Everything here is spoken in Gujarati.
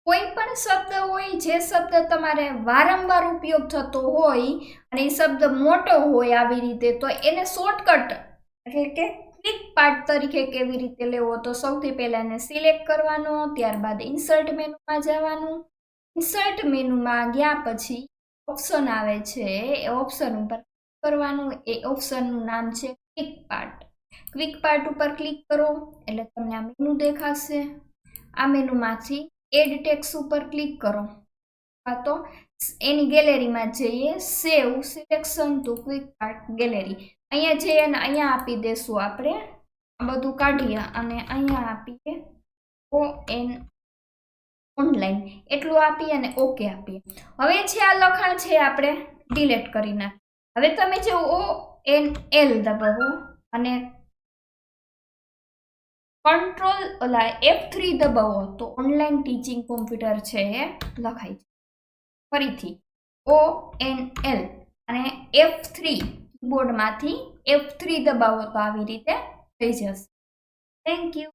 કોઈ પણ શબ્દ હોય જે શબ્દ તમારે વારંવાર ઉપયોગ થતો હોય અને એ શબ્દ મોટો હોય આવી રીતે, તો એને શોર્ટકટ એટલે કે ક્વિક પાર્ટ તરીકે કેવી રીતે લેવો, તો સૌથી પહેલા એને સિલેક્ટ કરવાનો, ત્યારબાદ ઇન્સર્ટ મેનુમાં જવાનું. ઇન્સર્ટ મેનુમાં ગયા પછી ઓપ્શન આવે છે, એ ઓપ્શન ઉપર કરવાનું. એ ઓપ્શનનું નામ છે ક્વિક પાર્ટ. ક્વિક પાર્ટ ઉપર ક્લિક કરો એટલે તમને આ મેનુ દેખાશે. આ મેનુમાંથી એડ ટેક્સ્ટ ઉપર ક્લિક કરો, તો એની ગેલેરીમાં જઈએ, save selection to quick part gallery. અહીંયા જઈએ અને અહીંયા આપી દેશું આપણે, બધું કાઢીએ અને અહીંયા આપીએ ઓનલાઈન એટલું આપીએ અને ઓકે આપીએ. હવે છે આ લખાણ છે આપણે ડિલીટ કરી નાખ. હવે તમે જે ONL દબાવો અને કંટ્રોલ F3 દબાવો તો ઓનલાઈન ટીચિંગ કોમ્પ્યુટર છે એ લખાય છે. ફરીથી ONL અને F3 કીબોર્ડમાંથી F3 દબાવો તો આવી રીતે થઈ જશે. Thank you.